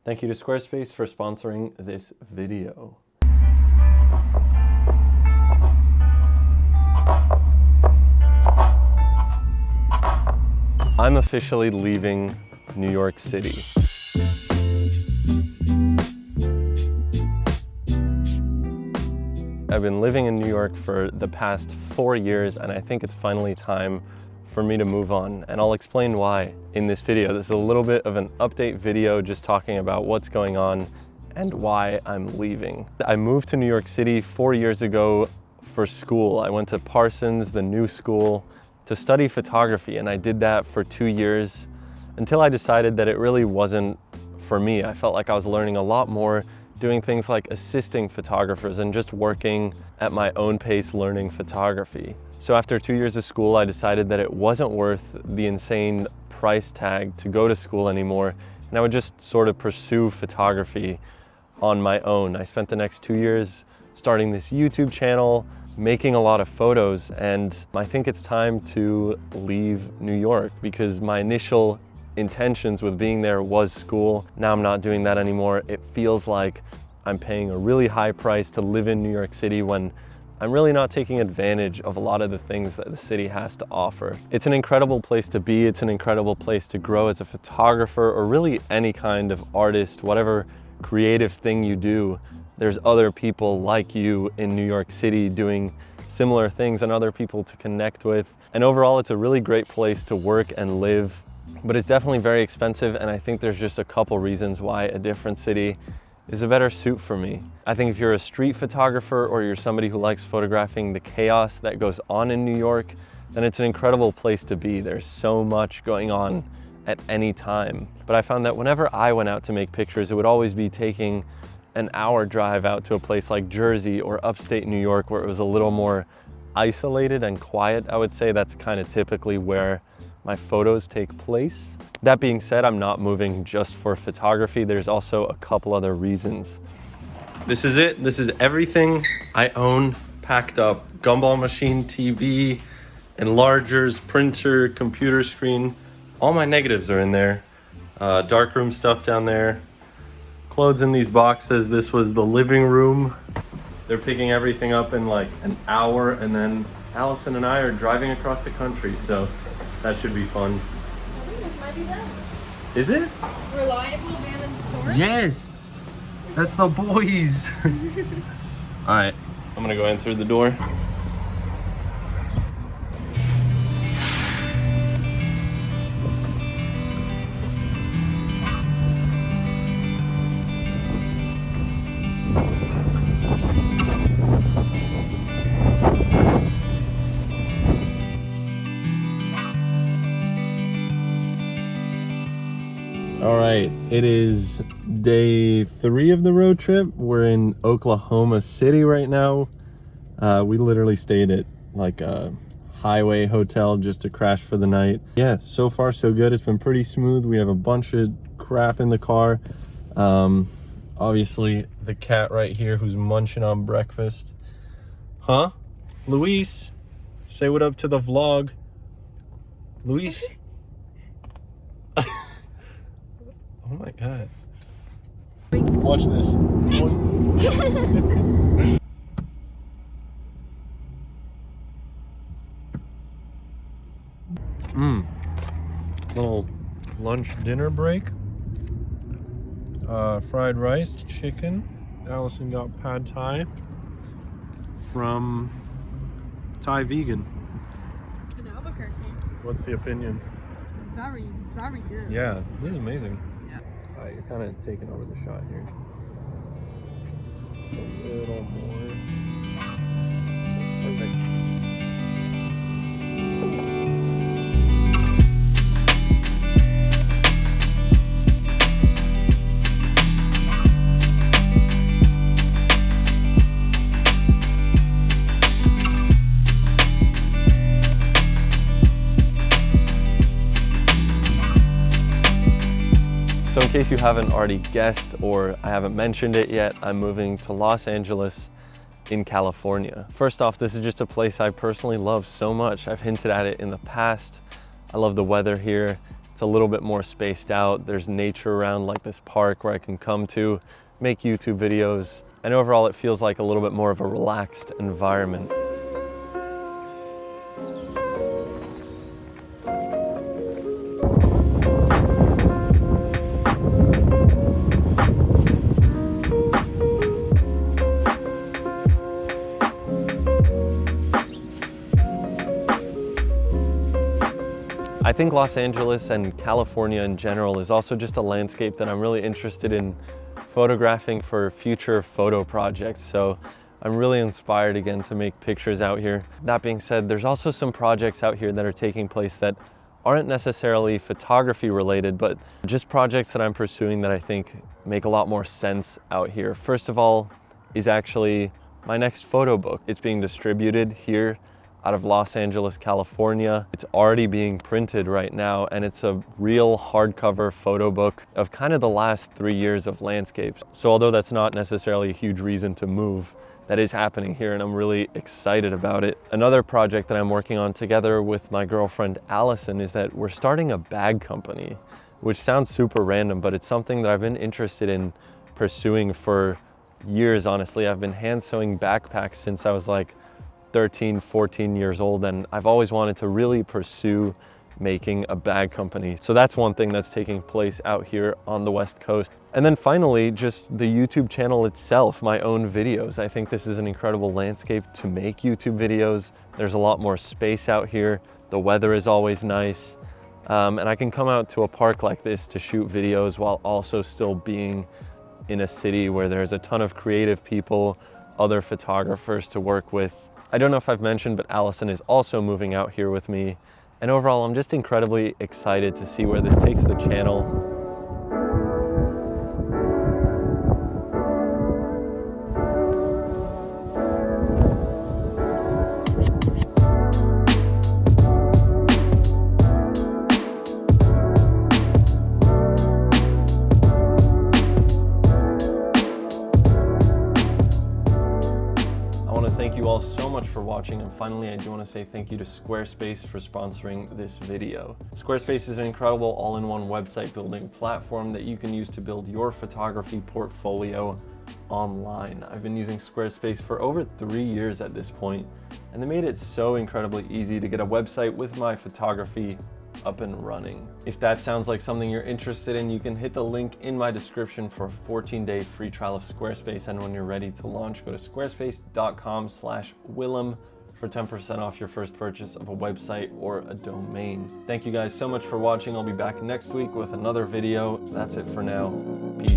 Thank you to Squarespace for sponsoring this video. I'm officially leaving New York City. I've been living in New York for the past 4 years, and I think it's finally time for me to move on, and I'll explain why in this video. This is a little bit of an update video just talking about what's going on and why I'm leaving. I moved to New York City 4 years ago for school. I went to Parsons, the new school, to study photography, and I did that for 2 years until I decided that it really wasn't for me. I felt like I was learning a lot more doing things like assisting photographers and just working at my own pace learning photography. So after 2 years of school, I decided that it wasn't worth the insane price tag to go to school anymore, and I would just sort of pursue photography on my own. I spent the next 2 years starting this YouTube channel, making a lot of photos, and I think it's time to leave New York because my initial intentions with being there was school. Now I'm not doing that anymore. It feels like I'm paying a really high price to live in New York City when I'm really not taking advantage of a lot of the things that the city has to offer. It's an incredible place to be. It's an incredible place to grow as a photographer or really any kind of artist, whatever creative thing you do. There's other people like you in New York City doing similar things and other people to connect with. And overall, it's a really great place to work and live, but it's definitely very expensive. And I think there's just a couple reasons why a different city is a better suit for me. I think if you're a street photographer or you're somebody who likes photographing the chaos that goes on in New York, then it's an incredible place to be. There's so much going on at any time. But I found that whenever I went out to make pictures, it would always be taking an hour drive out to a place like Jersey or upstate New York where it was a little more isolated and quiet. I would say that's kind of typically where my photos take place. That being said, I'm not moving just for photography. There's also a couple other reasons. This is it. This is everything I own packed up. Gumball machine, TV, enlargers, printer, computer screen. All my negatives are in there. Darkroom stuff down there. Clothes in these boxes. This was the living room. They're picking everything up in like an hour, and then Allison and I are driving across the country, so that should be fun. I think this might be them. Is it? Reliable abandoned storage? Yes! That's the boys! Alright, I'm gonna go answer the door. All right, it is day 3 of the road trip. We're in Oklahoma City right now. We literally stayed at like a highway hotel just to crash for the night. Yeah, so far so good. It's been pretty smooth. We have a bunch of crap in the car. Obviously the cat right here who's munching on breakfast. Huh? Luis, say what up to the vlog. Luis. Oh my God. Watch this. Little lunch dinner break. Fried rice, chicken. Allison got pad thai from Thai Vegan. In Albuquerque. What's the opinion? Very, very good. Yeah, this is amazing. Yeah. Alright, you're kind of taking over the shot here. Just a little more. Perfect. So in case you haven't already guessed or I haven't mentioned it yet, I'm moving to Los Angeles in California. First off, this is just a place I personally love so much. I've hinted at it in the past. I love the weather here. It's a little bit more spaced out. There's nature around, like this park where I can come to make YouTube videos. And overall, it feels like a little bit more of a relaxed environment. I think Los Angeles and California in general is also just a landscape that I'm really interested in photographing for future photo projects. So I'm really inspired again to make pictures out here. That being said, there's also some projects out here that are taking place that aren't necessarily photography related, but just projects that I'm pursuing that I think make a lot more sense out here. First of all is actually my next photo book. It's being distributed here out of Los Angeles, California. It's already being printed right now, and it's a real hardcover photo book of kind of the last 3 years of landscapes. So although that's not necessarily a huge reason to move, that is happening here and I'm really excited about it. Another project that I'm working on together with my girlfriend Allison is that we're starting a bag company, which sounds super random, but it's something that I've been interested in pursuing for years, honestly. I've been hand sewing backpacks since I was like 13, 14 years old, and I've always wanted to really pursue making a bag company. So that's one thing that's taking place out here on the West Coast. And then finally, just the YouTube channel itself, my own videos. I think this is an incredible landscape to make YouTube videos. There's a lot more space out here. The weather is always nice. And I can come out to a park like this to shoot videos while also still being in a city where there's a ton of creative people, other photographers to work with. I don't know if I've mentioned, but Allison is also moving out here with me. And overall, I'm just incredibly excited to see where this takes the channel. Thank you all so much for watching, and finally I do want to say thank you to Squarespace for sponsoring this video. Squarespace is an incredible all-in-one website building platform that you can use to build your photography portfolio online. I've been using Squarespace for over 3 years at this point, and they made it so incredibly easy to get a website with my photography up and running. If that sounds like something you're interested in, you can hit the link in my description for a 14-day free trial of Squarespace. And when you're ready to launch, go to squarespace.com/Willem for 10% off your first purchase of a website or a domain. Thank you guys so much for watching. I'll be back next week with another video. That's it for now. Peace.